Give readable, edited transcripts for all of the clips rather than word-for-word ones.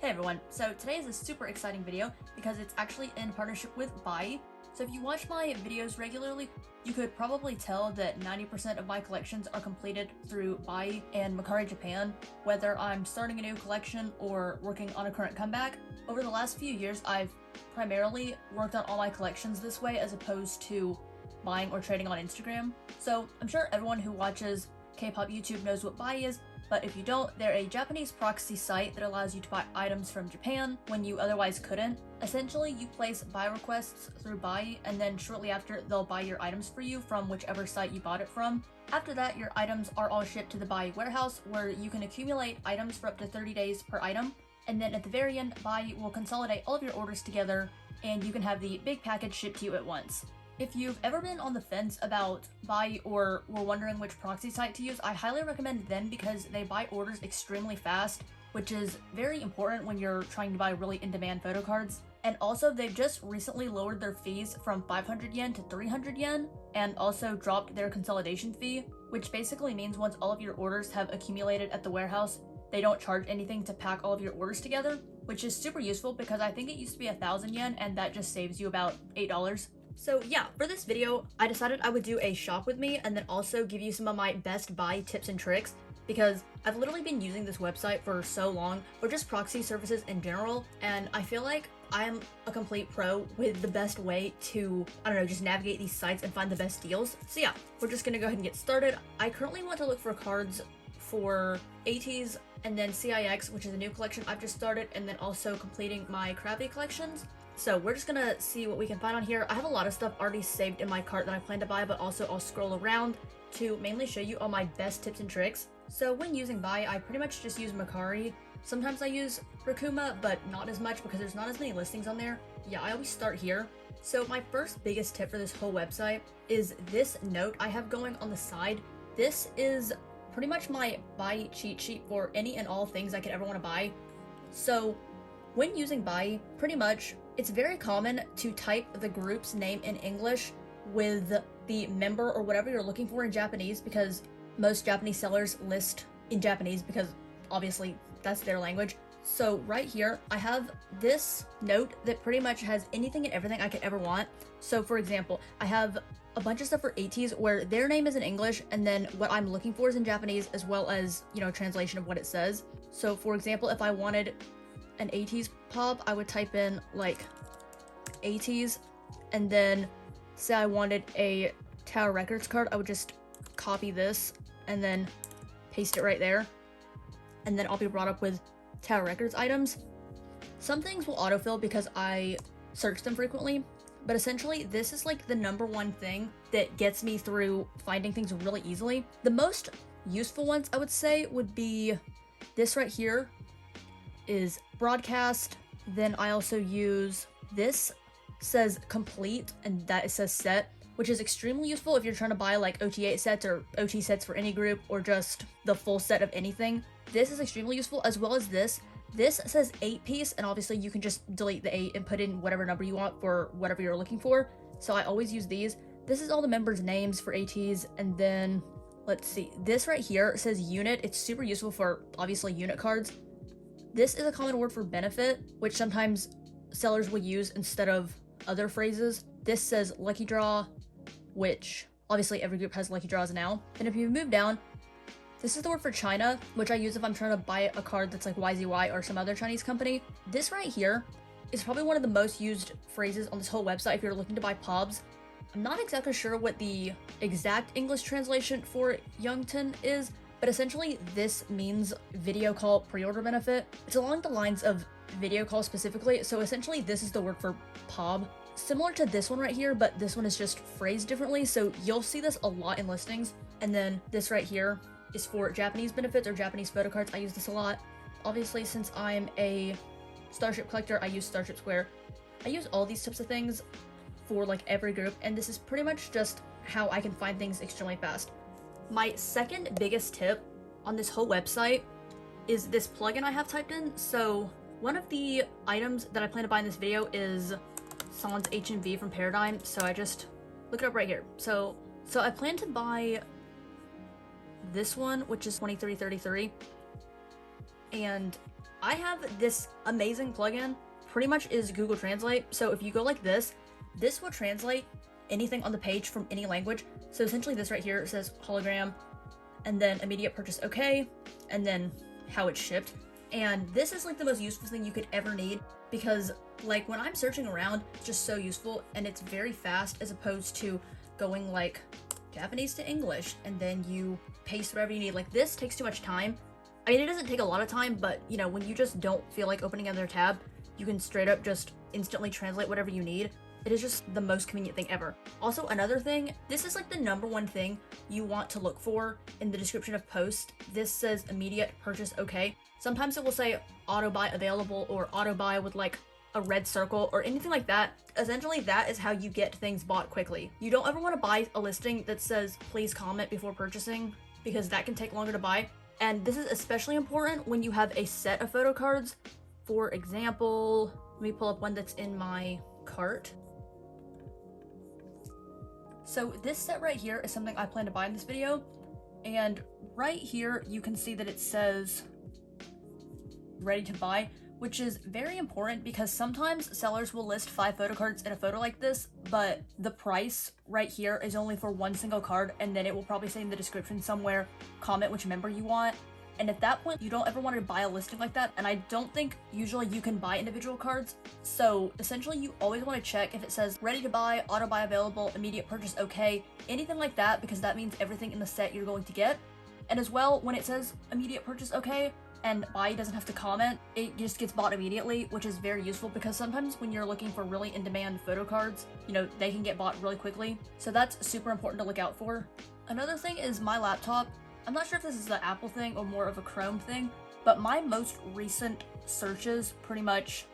Hey everyone, so today is a super exciting video because it's actually in partnership with buyee. So if you watch my videos regularly, you could probably tell that 90% of my collections are completed through buyee and Mercari Japan, whether I'm starting a new collection or working on a current comeback. Over the last few years, I've primarily worked on all my collections this way as opposed to buying or trading on Instagram. So I'm sure everyone who watches K-pop YouTube knows what buyee is, but if you don't, they're a Japanese proxy site that allows you to buy items from Japan when you otherwise couldn't. Essentially, you place buy requests through buyee, and then shortly after, they'll buy your items for you from whichever site you bought it from. After that, your items are all shipped to the buyee warehouse, where you can accumulate items for up to 30 days per item. And then at the very end, buyee will consolidate all of your orders together, and you can have the big package shipped to you at once. If you've ever been on the fence about buyee or were wondering which proxy site to use, I highly recommend them because they buy orders extremely fast, which is very important when you're trying to buy really in-demand photo cards. And also, they've just recently lowered their fees from 500 yen to 300 yen, and also dropped their consolidation fee, which basically means once all of your orders have accumulated at the warehouse, they don't charge anything to pack all of your orders together, which is super useful because I think it used to be 1,000 yen, and that just saves you about $8. So yeah, for this video, I decided I would do a shop with me and then also give you some of my best buy tips and tricks because I've literally been using this website for so long, or just proxy services in general, and I feel like I am a complete pro with the best way to, I don't know, just navigate these sites and find the best deals. So yeah, we're just gonna go ahead and get started. I currently want to look for cards for ATs and then CIX, which is a new collection I've just started, and then also completing my Krabby collections. So we're just gonna see what we can find on here. I have a lot of stuff already saved in my cart that I plan to buy, but also I'll scroll around to mainly show you all my best tips and tricks. So when using buyee, I pretty much just use Mercari. Sometimes I use Rakuma, but not as much because there's not as many listings on there. Yeah, I always start here. So my first biggest tip for this whole website is this note I have going on the side. This is pretty much my buyee cheat sheet for any and all things I could ever want to buy. So when using buyee, pretty much, it's very common to type the group's name in English with the member or whatever you're looking for in Japanese, because most Japanese sellers list in Japanese because obviously that's their language. So right here, I have this note that pretty much has anything and everything I could ever want. So for example, I have a bunch of stuff for ATs where their name is in English and then what I'm looking for is in Japanese, as well as, you know, translation of what it says. So for example, if I wanted an ATs pop, I would type in like ATs, and then say I wanted a Tower Records card, I would just copy this and then paste it right there, and then I'll be brought up with Tower Records items. Some things will autofill because I search them frequently, but essentially this is like the #1 thing that gets me through finding things really easily. The most useful ones I would say would be this right here is broadcast. Then I also use this, says complete, and that it says set, which is extremely useful if you're trying to buy like OT8 sets or OT sets for any group, or just the full set of anything. This is extremely useful, as well as this. This says 8-piece, and obviously you can just delete the 8 and put in whatever number you want for whatever you're looking for. So I always use these. This is all the members' names for ATs, and then let's see, this right here says unit. It's super useful for obviously unit cards. This is a common word for benefit, which sometimes sellers will use instead of other phrases. This says lucky draw, which obviously every group has lucky draws now. And if you move down, this is the word for China, which I use if I'm trying to buy a card that's like YZY or some other Chinese company. This right here is probably one of the most used phrases on this whole website if you're looking to buy POBs. I'm not exactly sure what the exact English translation for Youngton is, but essentially this means video call pre-order benefit. It's along the lines of video call specifically, so essentially this is the word for POB. Similar to this one right here, but this one is just phrased differently, so you'll see this a lot in listings. And then this right here is for Japanese benefits or Japanese photo cards. I use this a lot. Obviously, since I'm a Starship collector, I use Starship Square. I use all these types of things for like every group, and this is pretty much just how I can find things extremely fast. My second biggest tip on this whole website is this plugin I have typed in. So one of the items that I plan to buy in this video is Sans HMV from Paradigm. So I just look it up right here. So I plan to buy this one, which is 2333, and I have this amazing plugin, pretty much is Google Translate. So if you go like this will translate anything on the page from any language. So essentially this right here says hologram, and then immediate purchase okay, and then how it's shipped. And this is like the most useful thing you could ever need, because like when I'm searching around, it's just so useful and it's very fast as opposed to going like Japanese to English and then you paste whatever you need. Like this takes too much time. I mean, it doesn't take a lot of time, but you know, when you just don't feel like opening another tab, you can straight up just instantly translate whatever you need. It is just the most convenient thing ever. Also, another thing, this is like the #1 thing you want to look for in the description of post. This says immediate purchase okay. Sometimes it will say auto buy available or auto buy with like a red circle or anything like that. Essentially, that is how you get things bought quickly. You don't ever want to buy a listing that says please comment before purchasing, because that can take longer to buy. And this is especially important when you have a set of photo cards. For example, let me pull up one that's in my cart. So this set right here is something I plan to buy in this video, and right here you can see that it says ready to buy, which is very important because sometimes sellers will list 5 photo cards in a photo like this, but the price right here is only for one single card, and then it will probably say in the description somewhere, comment which member you want. And at that point, you don't ever want to buy a listing like that, and I don't think usually you can buy individual cards. So essentially, you always want to check if it says ready to buy, auto buy available, immediate purchase okay, anything like that, because that means everything in the set you're going to get. And as well, when it says immediate purchase okay, and buyee doesn't have to comment, it just gets bought immediately, which is very useful because sometimes when you're looking for really in-demand photo cards, you know, they can get bought really quickly. So that's super important to look out for. Another thing is my laptop. I'm not sure if this is the Apple thing or more of a Chrome thing, but my most recent searches pretty much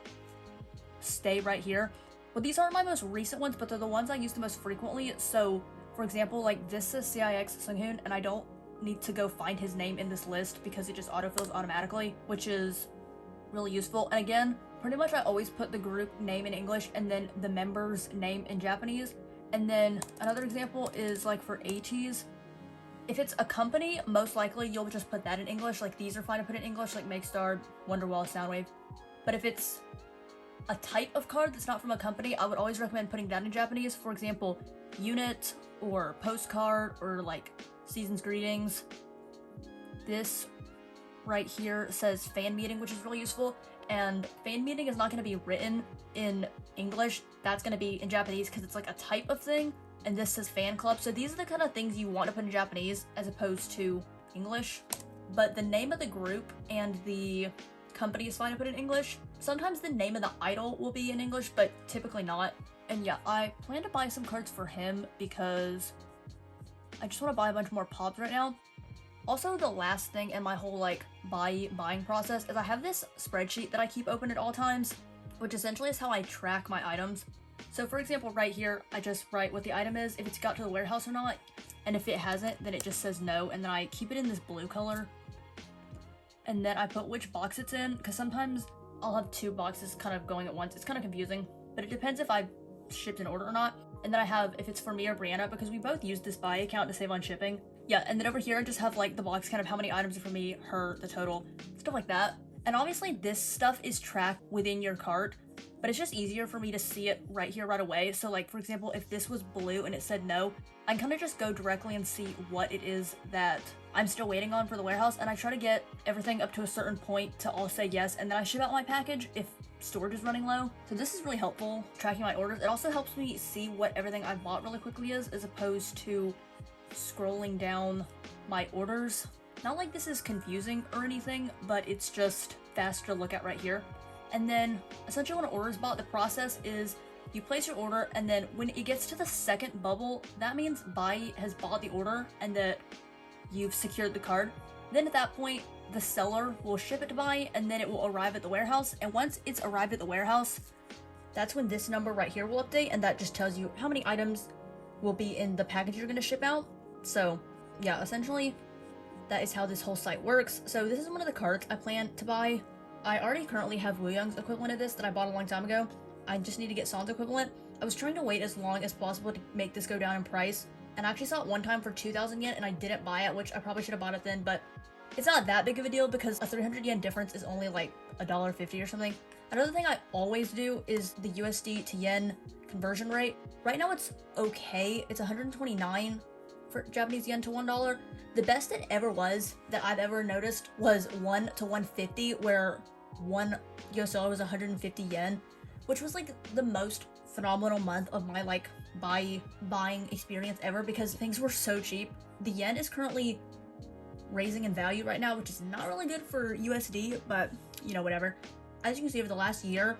stay right here. Well, these aren't my most recent ones, but they're the ones I use the most frequently. So, for example, like this says CIX Sunghoon, and I don't need to go find his name in this list because it just autofills automatically, which is really useful. And again, pretty much I always put the group name in English and then the member's name in Japanese. And then another example is like for ATs. If it's a company, most likely you'll just put that in English. Like these are fine to put in English, like Makestar, Wonderwall, Soundwave. But if it's a type of card that's not from a company, I would always recommend putting that in Japanese. For example, unit or postcard or like season's greetings. This right here says fan meeting, which is really useful. And fan meeting is not going to be written in English. That's going to be in Japanese because it's like a type of thing. And this says fan club. So these are the kind of things you want to put in Japanese as opposed to English. But the name of the group and the company is fine to put in English. Sometimes the name of the idol will be in English, but typically not. And yeah, I plan to buy some cards for him because I just want to buy a bunch more pops right now. Also, the last thing in my whole like buying process is I have this spreadsheet that I keep open at all times, which essentially is how I track my items. So for example, right here, I just write what the item is, if it's got to the warehouse or not, and if it hasn't, then it just says no, and then I keep it in this blue color. And then I put which box it's in, because sometimes I'll have 2 boxes kind of going at once. It's kind of confusing, but it depends if I shipped an order or not. And then I have if it's for me or Brianna, because we both use this buyee account to save on shipping. Yeah, and then over here I just have like the box kind of how many items are for me, her, the total, stuff like that. And obviously this stuff is tracked within your cart, but it's just easier for me to see it right here right away. So like, for example, if this was blue and it said no, I can kind of just go directly and see what it is that I'm still waiting on for the warehouse, and I try to get everything up to a certain point to all say yes, and then I ship out my package if storage is running low. So this is really helpful, tracking my orders. It also helps me see what everything I bought really quickly is, as opposed to scrolling down my orders. Not like this is confusing or anything, but it's just faster to look at right here. And then essentially when an order is bought, the process is you place your order, and then when it gets to the second bubble, that means buyee has bought the order and that you've secured the card. Then at that point, the seller will ship it to buyee, and then it will arrive at the warehouse. And once it's arrived at the warehouse, that's when this number right here will update, and that just tells you how many items will be in the package you're going to ship out. So yeah, essentially that is how this whole site works. So this is one of the cards I plan to buy. I already currently have Wooyoung's equivalent of this that I bought a long time ago. I just need to get Son's equivalent. I was trying to wait as long as possible to make this go down in price, and I actually saw it one time for 2,000 yen, and I didn't buy it, which I probably should have bought it then, but it's not that big of a deal because a 300 yen difference is only like $1.50 or something. Another thing I always do is the USD to yen conversion rate. Right now it's okay. It's 129 for Japanese yen to $1. The best it ever was that I've ever noticed was 1 to 150, where 1 US dollar was 150 yen, which was like the most phenomenal month of my like buying experience ever because things were so cheap. The yen is currently raising in value right now, which is not really good for USD, but you know, whatever. As you can see, over the last year,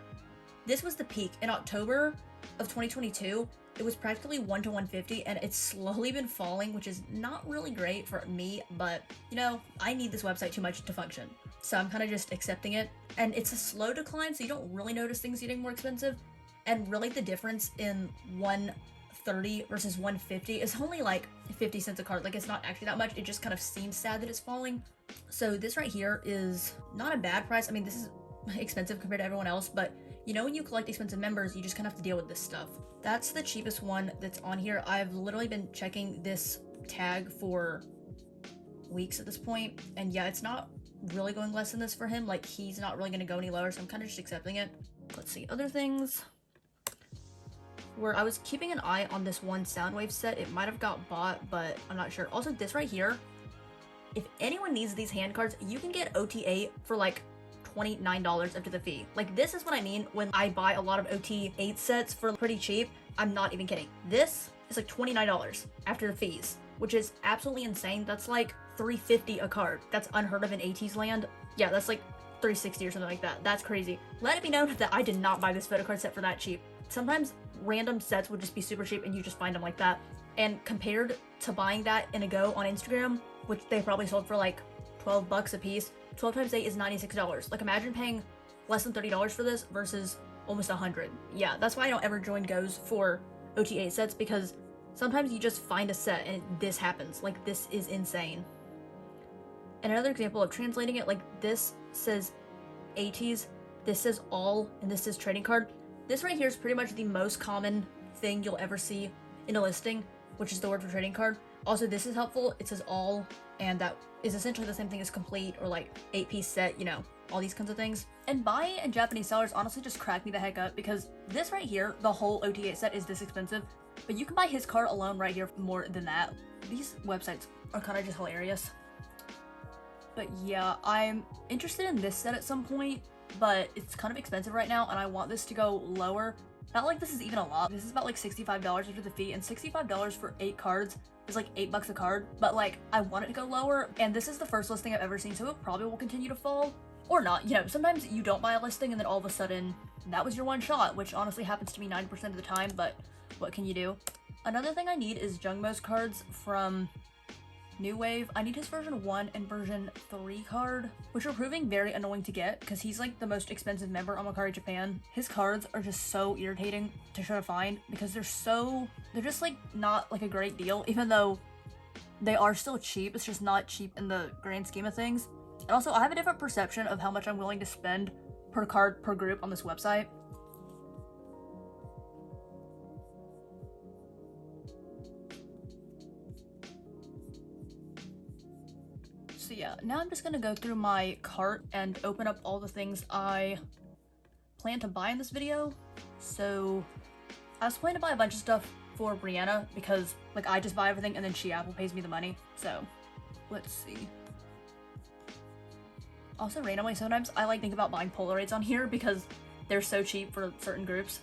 this was the peak. In October of 2022, it was practically 1 to 150, and it's slowly been falling, which is not really great for me, but you know, I need this website too much to function. So I'm kind of just accepting it. And it's a slow decline, so you don't really notice things getting more expensive. And really the difference in 130 versus 150 is only like 50 cents a card. Like, it's not actually that much. It just kind of seems sad that it's falling. So this right here is not a bad price. I mean, this is expensive compared to everyone else, but you know, when you collect expensive members, you just kind of have to deal with this stuff. That's the cheapest one that's on here. I've literally been checking this tag for weeks at this point, and yeah, it's not really going less than this for him. Like, he's not really going to go any lower, so I'm kind of just accepting it. Let's see, other things. Where I was keeping an eye on this one Soundwave set. It might have got bought, but I'm not sure. Also, this right here, if anyone needs these hand cards, you can get OT8 for like $29 after the fee. Like, this is what I mean when I buy a lot of OT8 sets for pretty cheap. I'm not even kidding. This is like $29 after the fees, which is absolutely insane. That's like $350 a card. That's unheard of in AT's land. Yeah, that's like $360 or something like that. That's crazy. Let it be known that I did not buy this photocard set for that cheap. Sometimes random sets would just be super cheap and you just find them like that. And compared to buying that in a go on Instagram, which they probably sold for like 12 bucks a piece, 12 times 8 is $96. Like, imagine paying less than $30 for this versus almost 100. Yeah, that's why I don't ever join goes for OT8 sets, because sometimes you just find a set and this happens. Like, this is insane. And another example of translating it, like, this says ATs, this says all, and this says trading card. This right here is pretty much the most common thing you'll ever see in a listing, which is the word for trading card. Also, this is helpful. It says all, and that is essentially the same thing as complete or like 8-piece set, you know, all these kinds of things. And buying and Japanese sellers honestly just crack me the heck up, because this right here, the whole OT8 set is this expensive, but you can buy his card alone right here for more than that. These websites are kind of just hilarious. But yeah, I'm interested in this set at some point, but it's kind of expensive right now, and I want this to go lower. Not like this is even a lot. This is about like $65 after the fee, and $65 for 8 cards is like $8 a card. But like, I want it to go lower, and this is the first listing I've ever seen, so it probably will continue to fall. Or not, you know, sometimes you don't buy a listing and then all of a sudden that was your one shot, which honestly happens to me 90% of the time, but what can you do? Another thing I need is Jungmo's cards from New Wave. I need his version 1 and version 3 card, which are proving very annoying to get because he's like the most expensive member on Mercari Japan. His cards are just so irritating to try to find because they're just like not like a great deal, even though they are still cheap. It's just not cheap in the grand scheme of things. And also, I have a different perception of how much I'm willing to spend per card per group on this website. So yeah, now I'm just gonna go through my cart and open up all the things I plan to buy in this video. So I was planning to buy a bunch of stuff for Brianna because like I just buy everything and then she Apple pays me the money. So let's see. Also, randomly, sometimes I like think about buying Polaroids on here because they're so cheap for certain groups.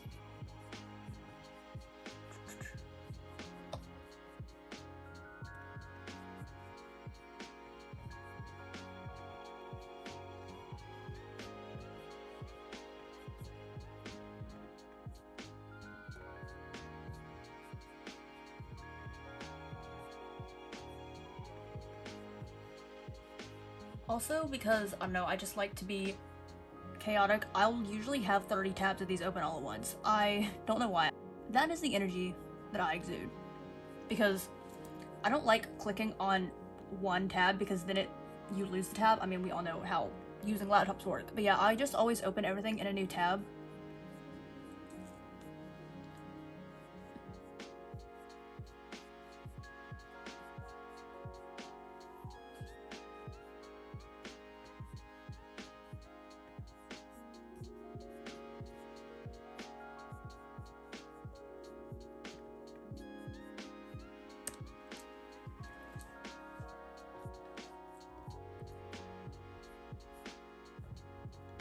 Also, because, I don't know, I just like to be chaotic, I'll usually have 30 tabs of these open all at once. I don't know why. That is the energy that I exude. Because I don't like clicking on one tab because then you lose the tab. I mean, we all know how using laptops work. But yeah, I just always open everything in a new tab.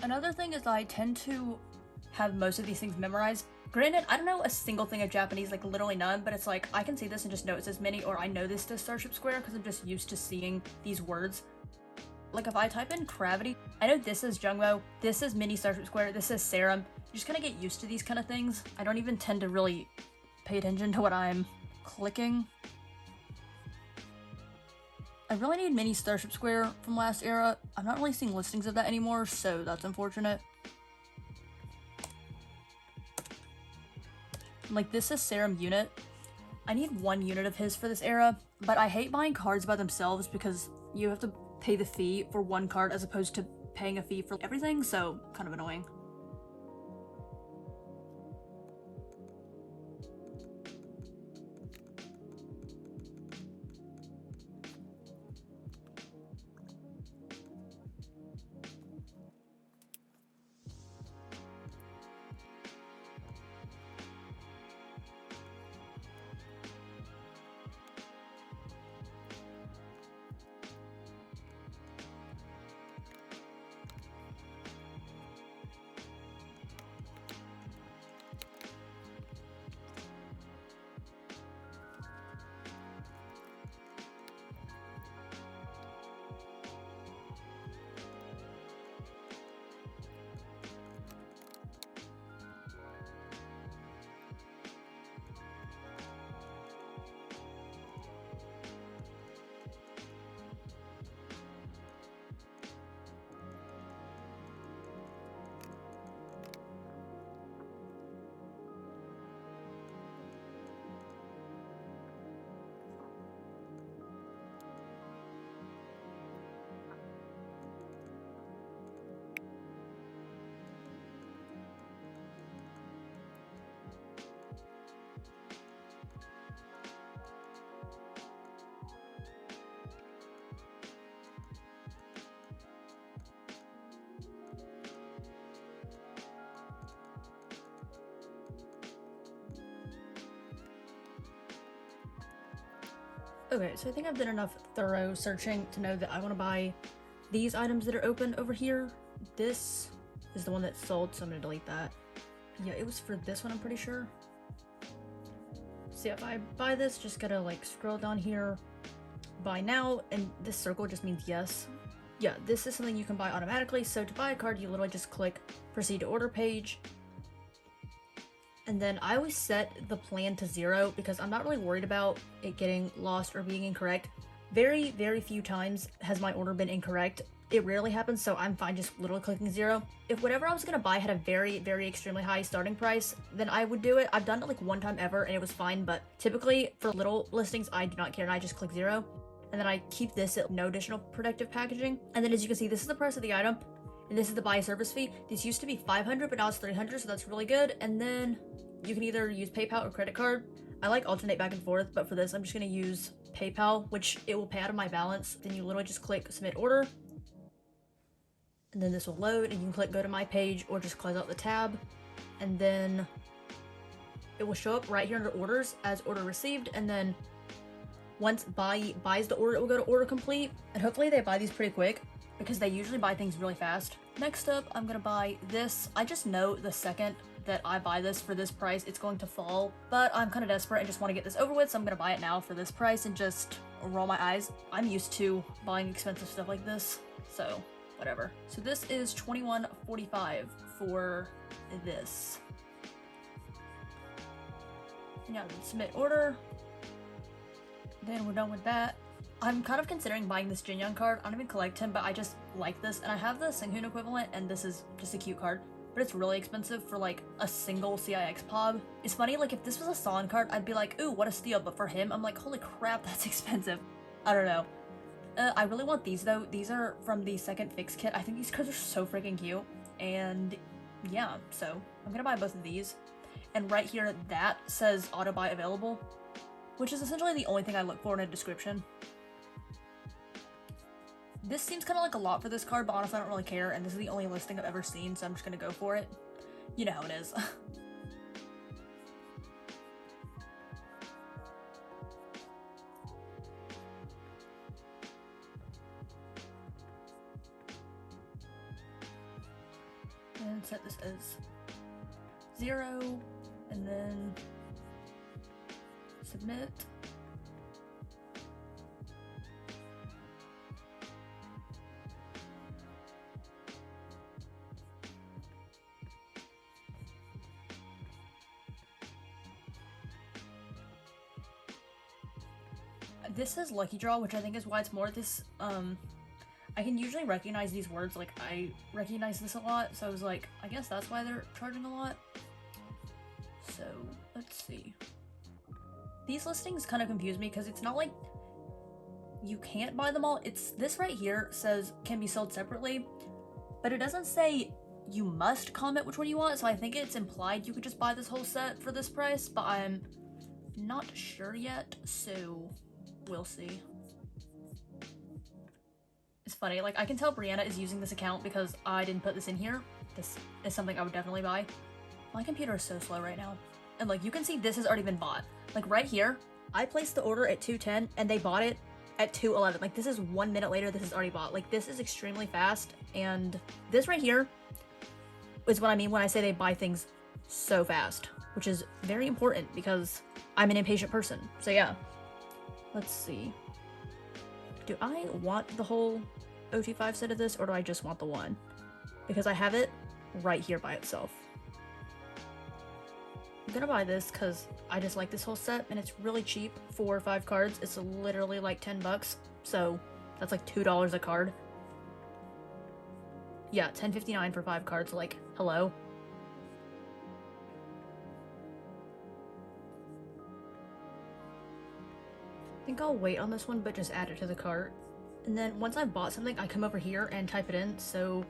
Another thing is I tend to have most of these things memorized. Granted, I don't know a single thing of Japanese, like literally none, but it's like I can see this and just know it says mini, or I know this does Starship Square because I'm just used to seeing these words. Like if I type in gravity, I know this is Jungmo, this is mini Starship Square, this is Serum. You just kind of get used to these kind of things. I don't even tend to really pay attention to what I'm clicking. I really need mini Starship Square from last era. I'm not really seeing listings of that anymore, so that's unfortunate. Like this is Serum unit. I need 1 unit of his for this era, but I hate buying cards by themselves because you have to pay the fee for 1 card as opposed to paying a fee for everything, so kind of annoying. Okay, so I think I've done enough thorough searching to know that I want to buy these items that are open over here. This is the one that's sold, so I'm gonna delete that. Yeah, it was for this one, I'm pretty sure. So yeah, if I buy this, just gotta like scroll down here, buy now, and this circle just means yes. Yeah, this is something you can buy automatically, so to buy a card, you literally just click proceed to order page. And then I always set the plan to 0 because I'm not really worried about it getting lost or being incorrect. Very, very few times has my order been incorrect. It rarely happens, so I'm fine just literally clicking 0. If whatever I was gonna buy had a very, very extremely high starting price, then I would do it. I've done it like 1 time ever and it was fine, but typically for little listings, I do not care and I just click 0. And then I keep this at no additional protective packaging. And then as you can see, this is the price of the item. And this is the buy service fee. This used to be 500, but now it's 300, so that's really good. And then you can either use PayPal or credit card. I like alternate back and forth, but for this, I'm just gonna use PayPal, which it will pay out of my balance. Then you literally just click submit order. And then this will load and you can click go to my page or just close out the tab. And then it will show up right here under orders as order received. And then once buyee buys the order, it will go to order complete. And hopefully they buy these pretty quick because they usually buy things really fast. Next up, I'm gonna buy this. I just know the second that I buy this for this price, it's going to fall, but I'm kind of desperate and just want to get this over with, so I'm gonna buy it now for this price and just roll my eyes. I'm used to buying expensive stuff like this, so whatever. So this is $21.45 for this. Now submit order. Then we're done with that. I'm kind of considering buying this Jinyoung card. I don't even collect him, but I just like this. And I have the Singhoon equivalent, and this is just a cute card. But it's really expensive for like a single CIX POB. It's funny, like if this was a San card, I'd be like, ooh, what a steal. But for him, I'm like, holy crap, that's expensive. I don't know. I really want these though. These are from the second fix kit. I think these cards are so freaking cute. And yeah, so I'm gonna buy both of these. And right here, that says auto buy available, which is essentially the only thing I look for in a description. This seems kind of like a lot for this card, but honestly I don't really care, and this is the only listing I've ever seen, so I'm just gonna go for it. You know how it is. set this as 0 and then submit. This says Lucky Draw, which I think is why it's more this, I can usually recognize these words, like, I recognize this a lot, so I was like, I guess that's why they're charging a lot. So, let's see. These listings kind of confuse me, because it's not like you can't buy them all. It's, this right here says can be sold separately, but it doesn't say you must comment which one you want, so I think it's implied you could just buy this whole set for this price, but I'm not sure yet, so we'll see. It's funny, like, I can tell Brianna is using this account because I didn't put this in here. This is something I would definitely buy. My computer is so slow right now. And like, you can see this has already been bought. Like right here, I placed the order at 2:10 and they bought it at 2:11. Like, this is 1 minute later, this is already bought. Like, this is extremely fast, and this right here is what I mean when I say they buy things so fast, which is very important because I'm an impatient person. So yeah. Let's see. Do I want the whole OT5 set of this, or do I just want the one? Because I have it right here by itself. I'm gonna buy this because I just like this whole set, and it's really cheap for 5 cards. It's literally like 10 bucks, so that's like $2 a card. Yeah, $10.59 for 5 cards, like, hello? I think I'll wait on this one, but just add it to the cart. And then once I've bought something, I come over here and type it in. So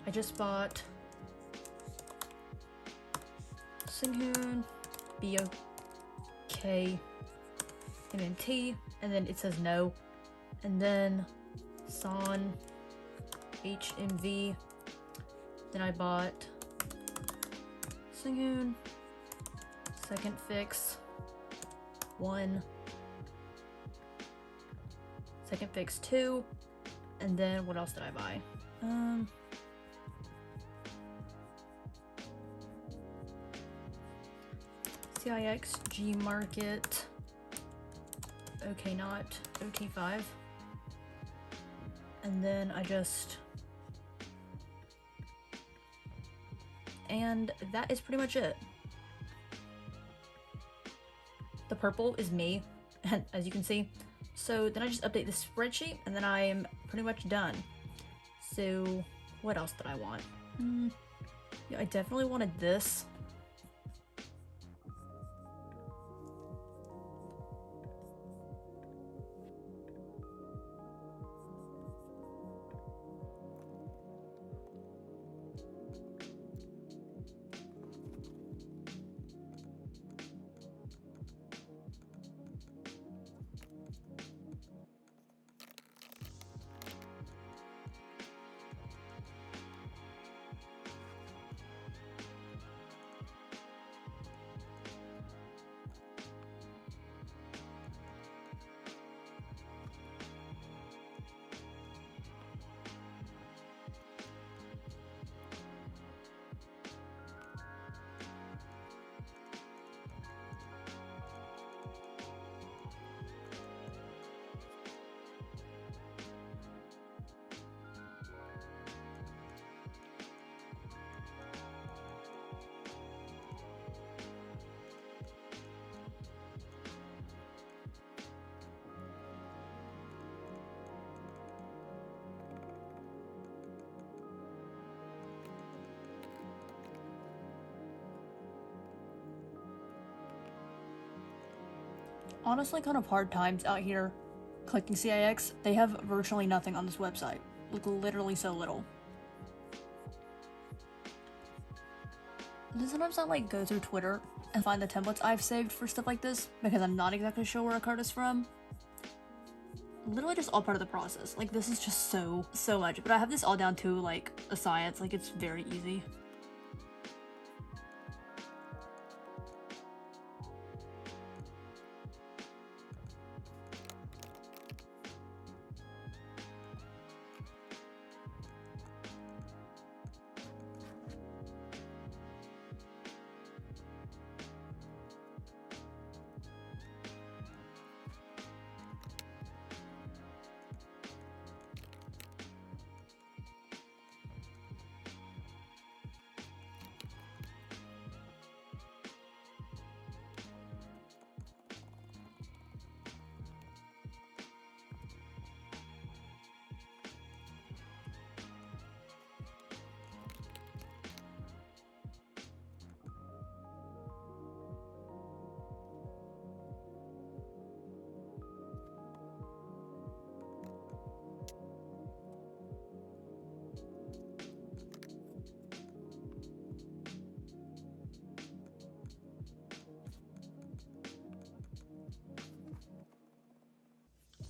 I just bought Singhoon, BOK, MNT, and then it says no. And then Son, HMV. Then I bought Singhoon, Second Fix, 1. Second Fix 2, and then what else did I buy? CIX, G Market, OK Not, OT5, and then and that is pretty much it. The purple is me, as you can see. So then I just update this spreadsheet, and then I am pretty much done. So what else did I want? Yeah, I definitely wanted this. Honestly, kind of hard times out here collecting CIX. They have virtually nothing on this website. Like, literally so little. And then sometimes I like go through Twitter and find the templates I've saved for stuff like this because I'm not exactly sure where a card is from. Literally just all part of the process. Like, this is just so much. But I have this all down to like a science. Like, it's very easy.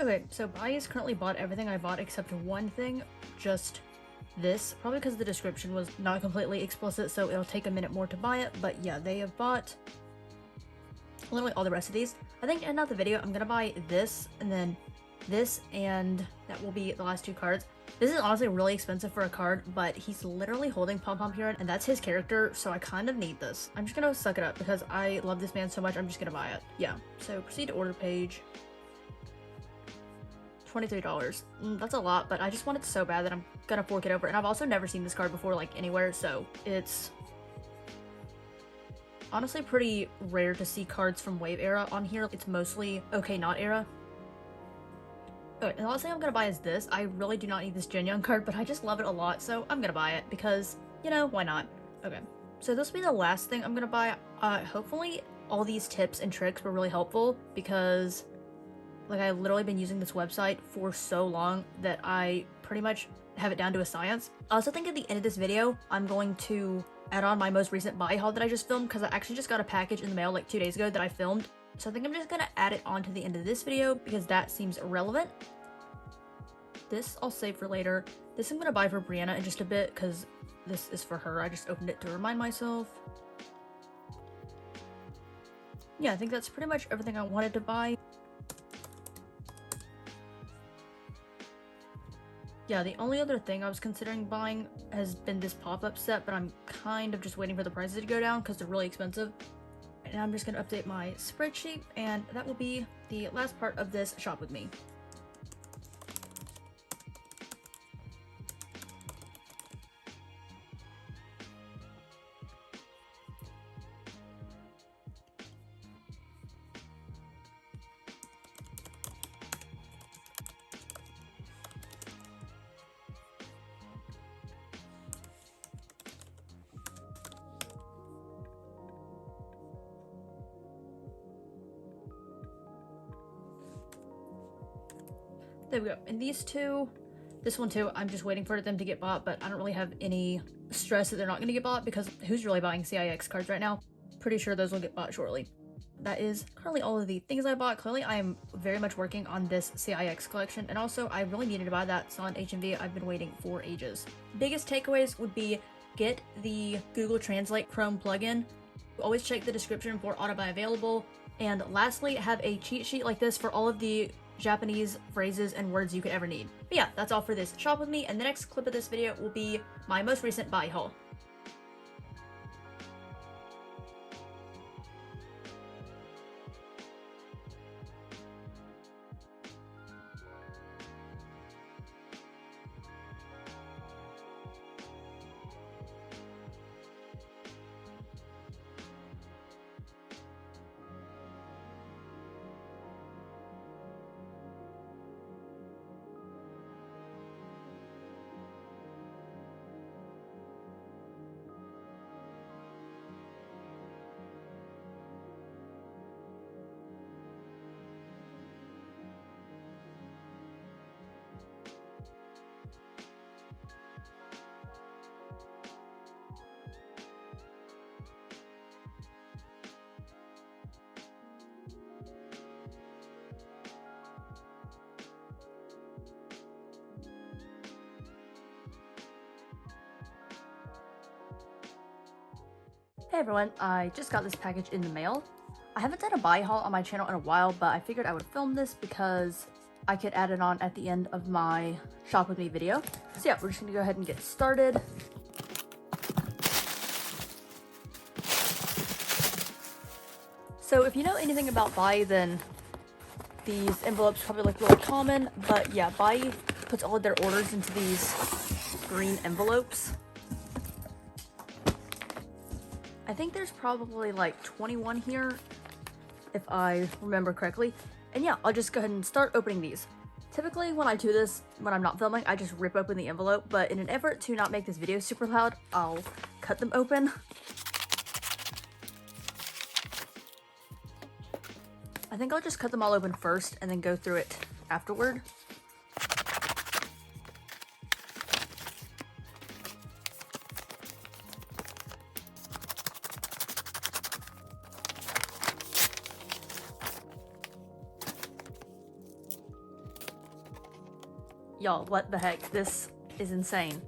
Okay, so buyyee's currently bought everything I bought except one thing, just this. Probably because the description was not completely explicit, so it'll take a minute more to buy it, but yeah, they have bought literally all the rest of these. I think in another video, I'm gonna buy this, and then this, and that will be the last two cards. This is honestly really expensive for a card, but he's literally holding Pom Pom here, and that's his character, so I kind of need this. I'm just gonna suck it up because I love this man so much, I'm just gonna buy it. Yeah, so proceed to order page. $23. That's a lot, but I just want it so bad that I'm gonna fork it over. And I've also never seen this card before, like, anywhere, so it's honestly pretty rare to see cards from Wave era on here. It's mostly OK Not era. Okay, and the last thing I'm gonna buy is this. I really do not need this Jin Young card, but I just love it a lot, so I'm gonna buy it because, you know, why not? Okay, so this will be the last thing I'm gonna buy. Hopefully all these tips and tricks were really helpful because, like, I've literally been using this website for so long that I pretty much have it down to a science. I also think at the end of this video, I'm going to add on my most recent buy haul that I just filmed because I actually just got a package in the mail like 2 days ago that I filmed. So I think I'm just gonna add it on to the end of this video because that seems relevant. This I'll save for later. This I'm gonna buy for Brianna in just a bit because this is for her. I just opened it to remind myself. Yeah, I think that's pretty much everything I wanted to buy. Yeah, the only other thing I was considering buying has been this pop-up set, but I'm kind of just waiting for the prices to go down because they're really expensive. And I'm just going to update my spreadsheet, and that will be the last part of this shop with me. There we go. And these two, this one too, I'm just waiting for them to get bought, but I don't really have any stress that they're not going to get bought because who's really buying CIX cards right now? Pretty sure those will get bought shortly. That is currently all of the things I bought. Clearly, I am very much working on this CIX collection, and also I really needed to buy that Silent HMV. I've been waiting for ages. Biggest takeaways would be get the Google Translate Chrome plugin. Always check the description for auto buy available. And lastly, have a cheat sheet like this for all of the Japanese phrases and words you could ever need. But yeah, that's all for this shop with me, and the next clip of this video will be my most recent buy haul. Hey everyone, I just got this package in the mail. I haven't done a buy haul on my channel in a while, but I figured I would film this because I could add it on at the end of my shop with me video. So yeah, we're just gonna go ahead and get started. So if you know anything about buyee, then these envelopes probably look really common, but yeah, buyee puts all of their orders into these green envelopes. I think there's probably like 21 here, if I remember correctly. And yeah, I'll just go ahead and start opening these. Typically when I do this, when I'm not filming, I just rip open the envelope, but in an effort to not make this video super loud, I'll cut them open. I think I'll just cut them all open first and then go through it afterward. Y'all, what the heck? This is insane.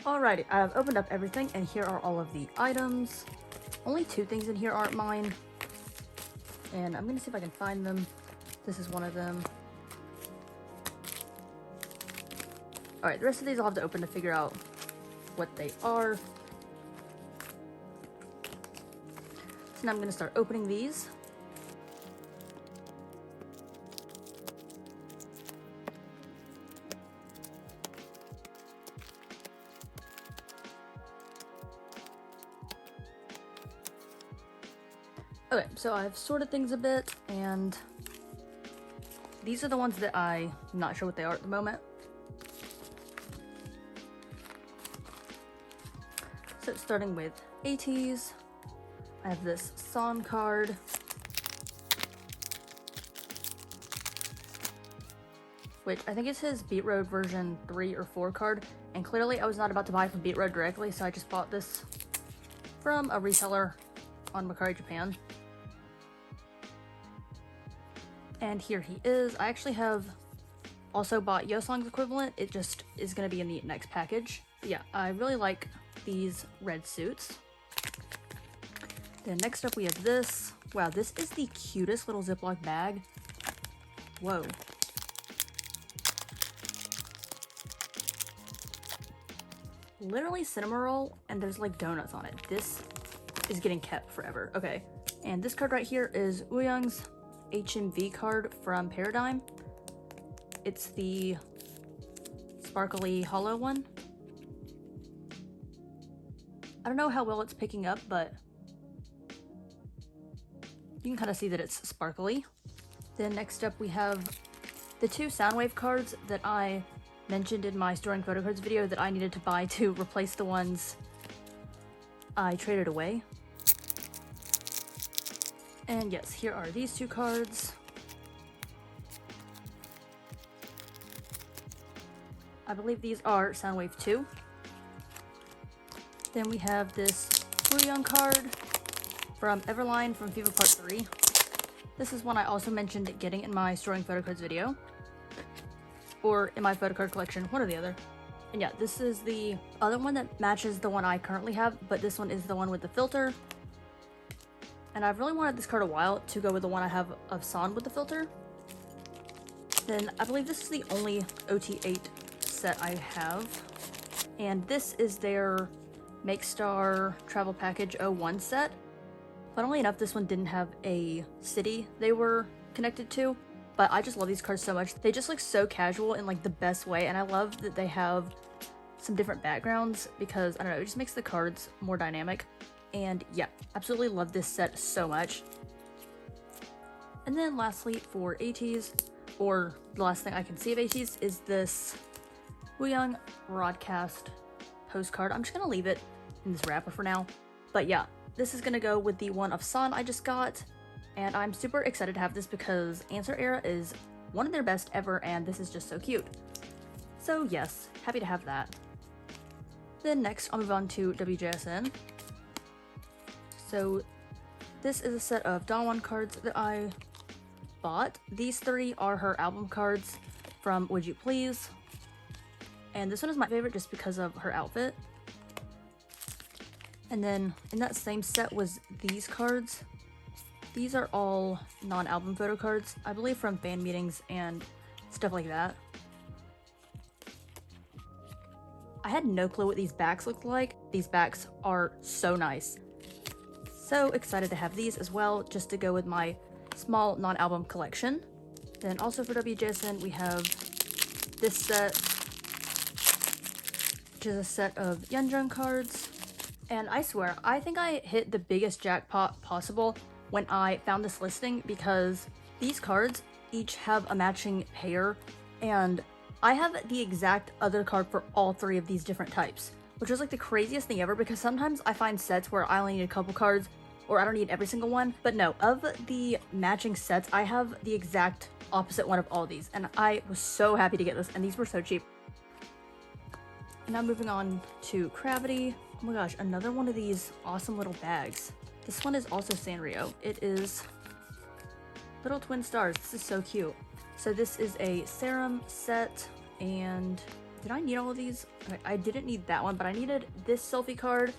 Alrighty, I've opened up everything and here are all of the items. Only 2 things in here aren't mine. And I'm gonna see if I can find them. This is one of them. Alright, the rest of these I'll have to open to figure out what they are. So now I'm gonna start opening these. Okay, so I've sorted things a bit, and these are the ones that I'm not sure what they are at the moment. So starting with ATs, I have this Son card. Which I think is his Beat Road version 3 or 4 card, and clearly I was not about to buy from Beat Road directly, so I just bought this from a reseller on Mercari Japan. And here he is. I actually have also bought Yosong's equivalent. It just is going to be in the next package. But yeah, I really like these red suits. Then next up we have this. Wow, this is the cutest little Ziploc bag. Whoa. Literally cinnamon roll, and there's like donuts on it. This is getting kept forever. Okay, and this card right here is Wooyoung's HMV card from Paradigm. It's the sparkly hollow one. I don't know how well it's picking up, but you can kind of see that it's sparkly. Then next up we have the 2 Soundwave cards that I mentioned in my storing photocards video that I needed to buy to replace the ones I traded away. And yes, here are these 2 cards. I believe these are Soundwave 2. Then we have this Wooyoung card from Everline from FIFA Part 3. This is one I also mentioned getting in my storing photocards video. Or in my photocard collection, one or the other. And yeah, this is the other one that matches the one I currently have, but this one is the one with the filter. And I've really wanted this card a while to go with the one I have of Son with the filter. Then I believe this is the only OT8 set I have. And this is their Make Star Travel Package 01 set. Funnily enough, this one didn't have a city they were connected to. But I just love these cards so much. They just look so casual in like the best way. And I love that they have some different backgrounds because, I don't know, it just makes the cards more dynamic. And yeah, absolutely love this set so much. And then lastly for ATs, or the last thing I can see of ATs, is this Wooyoung broadcast postcard. I'm just gonna leave it in this wrapper for now. But yeah, this is gonna go with the one of Son I just got. And I'm super excited to have this because Answer Era is one of their best ever, and this is just so cute. So yes, happy to have that. Then next, I'll move on to WJSN. So this is a set of Dawon cards that I bought. These 3 are her album cards from Would You Please. And this one is my favorite just because of her outfit. And then in that same set was these cards. These are all non-album photo cards, I believe from fan meetings and stuff like that. I had no clue what these backs looked like. These backs are so nice. So excited to have these as well, just to go with my small non-album collection. Then also for WJSN, we have this set, which is a set of Yenjun cards. And I swear, I think I hit the biggest jackpot possible when I found this listing, because these cards each have a matching pair, and I have the exact other card for all 3 of these different types, which is like the craziest thing ever, because sometimes I find sets where I only need a couple cards or I don't need every single one, but no, of the matching sets, I have the exact opposite one of all these, and I was so happy to get this, and these were so cheap. Now moving on to Gravity. Oh my gosh, another one of these awesome little bags. This one is also Sanrio. It is little twin stars. This is so cute. So this is a serum set, and did I need all of these? Okay, I didn't need that one, but I needed this selfie card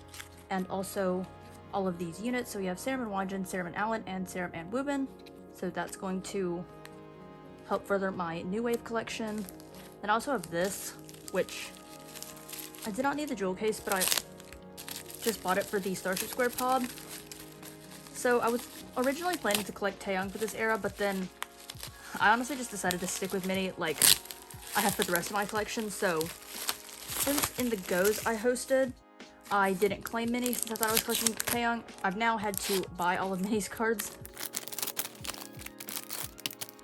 and also all of these units. So we have Serum and Wanjin, Serum and Allen, and Serum and Wubin. So that's going to help further my New Wave collection. Then I also have this, which I did not need the jewel case, but I just bought it for the Starship Square Pod. So I was originally planning to collect Taeyong for this era, but then I honestly just decided to stick with Mini like I have for the rest of my collection. So since in the Goes I hosted, I didn't claim Mini since I thought I was collecting Taeyong. I've now had to buy all of Mini's cards.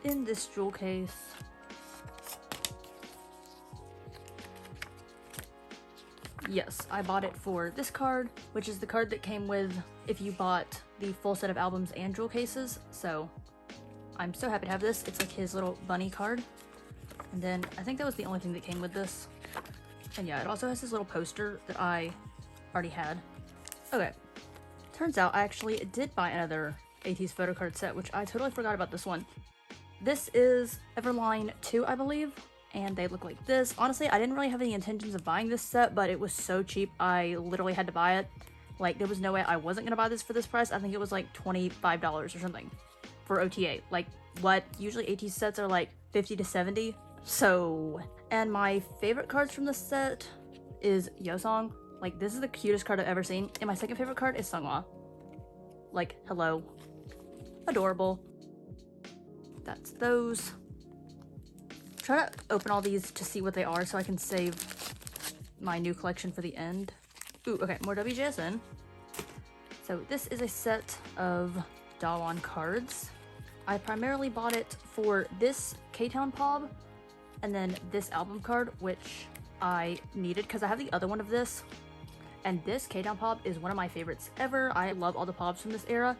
In this jewel case, yes, I bought it for this card, which is the card that came with if you bought the full set of albums and jewel cases. So I'm so happy to have this. It's like his little bunny card. And then I think that was the only thing that came with this. And yeah, it also has this little poster that I already had. Okay, turns out I actually did buy another ATEEZ photocard set, which I totally forgot about this one. This is Everline 2, I believe, and they look like this. Honestly, I didn't really have any intentions of buying this set, but it was so cheap, I literally had to buy it. Like, there was no way I wasn't gonna buy this for this price. I think it was like $25 or something for OTA. Like, what? Usually ATEEZ sets are like 50 to 70. So, and my favorite cards from this set is Yosong. Like, this is the cutest card I've ever seen. And my second favorite card is Seonghwa. Like, hello. Adorable. That's those. Try to open all these to see what they are so I can save my new collection for the end. Ooh, okay, more WJSN. So this is a set of Daewon cards. I primarily bought it for this K-Town Pob and then this album card, which I needed because I have the other one of this. And this K-Town Pob is one of my favorites ever. I love all the Pobs from this era,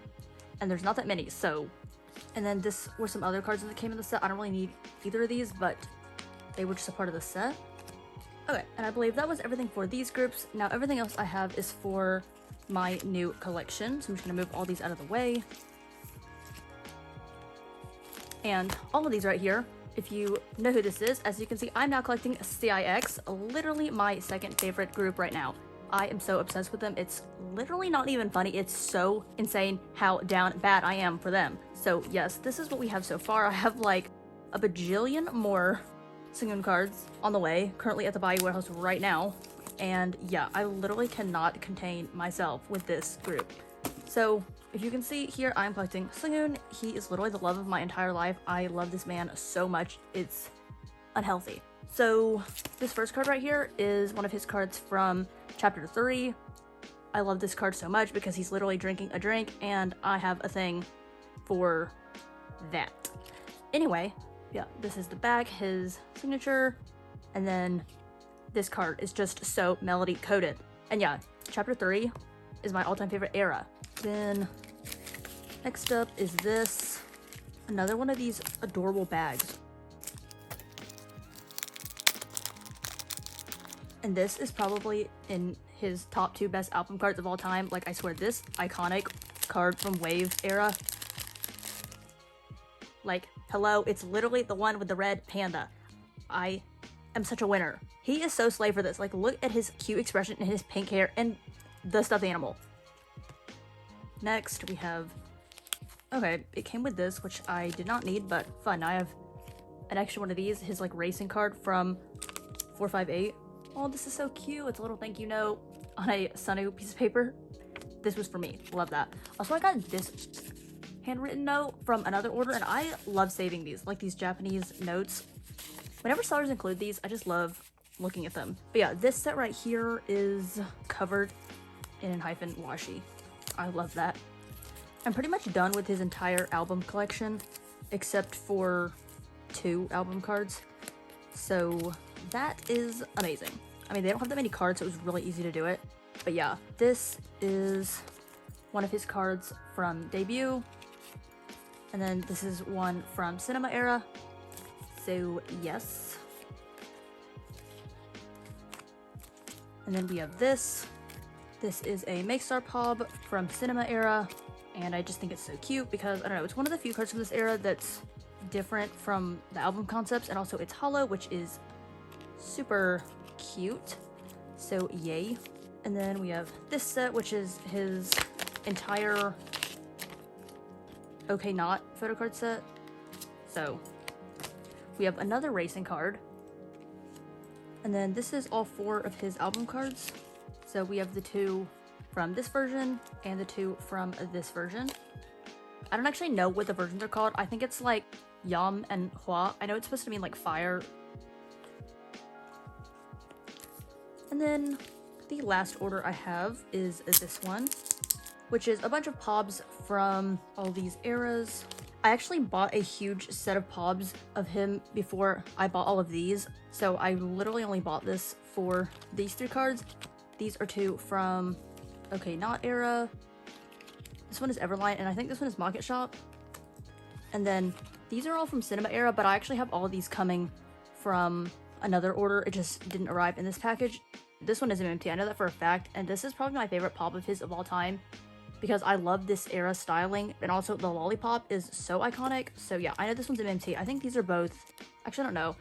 and there's not that many, so. And then this were some other cards that came in the set. I don't really need either of these, but they were just a part of the set. Okay, and I believe that was everything for these groups. Now everything else I have is for my new collection, so I'm just gonna move all these out of the way. And all of these right here, if you know who this is, as you can see, I'm now collecting CIX, literally my second favorite group right now. I am so obsessed with them. It's literally not even funny. It's so insane how down bad I am for them. So yes, this is what we have so far. I have like a bajillion more Seonghwa cards on the way, currently at the buyee warehouse right now. And yeah, I literally cannot contain myself with this group. So if you can see here, I'm collecting Seonghwa. He is literally the love of my entire life. I love this man so much. It's unhealthy. So this first card right here is one of his cards from Chapter 3. I love this card so much because he's literally drinking a drink, and I have a thing for that. Anyway, yeah, this is the back, his signature, and then this card is just so melody coded. And yeah, Chapter 3 is my all-time favorite era. Then next up is this, another one of these adorable bags. And this is probably in his top 2 best album cards of all time. Like, I swear, this iconic card from Wave era. Like, hello, it's literally the one with the red panda. I am such a winner. He is so slay for this. Like, look at his cute expression and his pink hair and the stuffed animal. Next, we have... Okay, it came with this, which I did not need, but fun. I have an extra one of these, his, like, racing card from 458. Oh, this is so cute. It's a little thank you note on a Sunu piece of paper. This was for me. Love that. Also, I got this handwritten note from another order, and I love saving these. Like, these Japanese notes Whenever sellers include these, I just love looking at them. But yeah, this set right here is covered in hyphen washi. I love that. I'm pretty much done with his entire album collection, except for 2 album cards. So that is amazing. I mean, they don't have that many cards, so it was really easy to do it. But yeah, this is one of his cards from debut. And then this is one from cinema era. So yes. And then we have this. This is a Make Star Pop from cinema era. And I just think it's so cute because, I don't know, it's one of the few cards from this era that's different from the album concepts. And also it's hollow, which is super cute. So yay. And then we have this set, which is his entire Okay Not photocard set. So we have another racing card. And then this is all 4 of his album cards. So we have the 2 from this version and the 2 from this version. I don't actually know what the versions are called. I think it's like Yam and Hua. I know it's supposed to mean like fire. And then the last order I have is this one, which is a bunch of pobs from all these eras. I actually bought a huge set of pobs of him before I bought all of these. So I literally only bought this for these 3 cards. These are 2 from Okay Not era. This one is Everline, and I think this one is Market Shop. And then these are all from Cinema era, but I actually have all of these coming from another order. It just didn't arrive in this package. This one is MMT, I know that for a fact, and this is probably my favorite pop of his of all time because I love this era styling, and also the lollipop is so iconic. So yeah, I know this one's MMT. I think these are both, actually I don't know.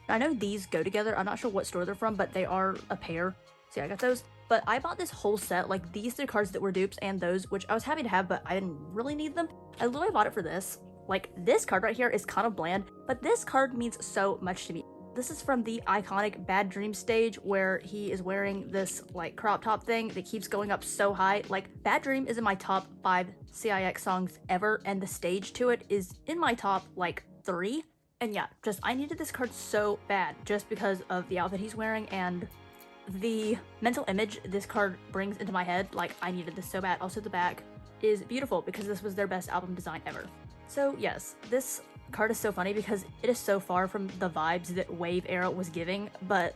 I know these go together. I'm not sure what store they're from, but they are a pair. So yeah, I got those. But I bought this whole set, like these 3 cards that were dupes and those, which I was happy to have, but I didn't really need them. I literally bought it for this. Like, this card right here is kind of bland, but this card means so much to me. This is from the iconic Bad Dream stage where he is wearing this like crop top thing that keeps going up so high. Like, Bad Dream is in my top 5 CIX songs ever, and the stage to it is in my top like 3. And yeah, just I needed this card so bad just because of the outfit he's wearing and the mental image this card brings into my head. Like, I needed this so bad. Also, the back is beautiful because this was their best album design ever. So yes, this card is so funny because it is so far from the vibes that Wave era was giving, but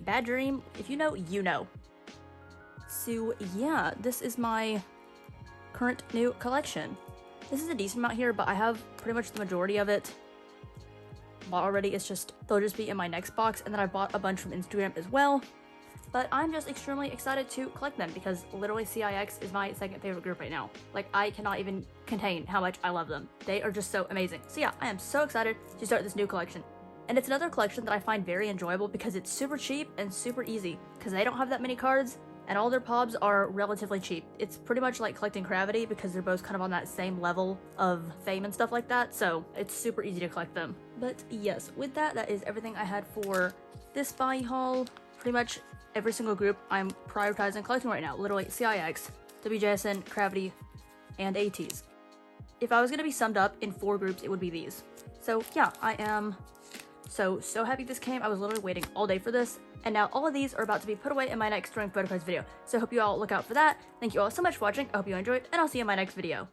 Bad Dream, if you know, you know. So yeah, this is my current new collection. This is a decent amount here, but I have pretty much the majority of it bought already. It's just, they'll just be in my next box, and then I bought a bunch from Instagram as well. But I'm just extremely excited to collect them because literally CIX is my second favorite group right now. Like, I cannot even contain how much I love them. They are just so amazing. So yeah, I am so excited to start this new collection. And it's another collection that I find very enjoyable because it's super cheap and super easy because they don't have that many cards and all their pobs are relatively cheap. It's pretty much like collecting Gravity because they're both kind of on that same level of fame and stuff like that. So it's super easy to collect them. But yes, with that, that is everything I had for this buy haul. Pretty much every single group I'm prioritizing collecting right now. Literally CIX, WJSN, Gravity, and ATs. If I was going to be summed up in 4 groups, it would be these. So yeah, I am so happy this came. I was literally waiting all day for this. And now all of these are about to be put away in my next Storing Photocards video. So I hope you all look out for that. Thank you all so much for watching. I hope you enjoyed, and I'll see you in my next video.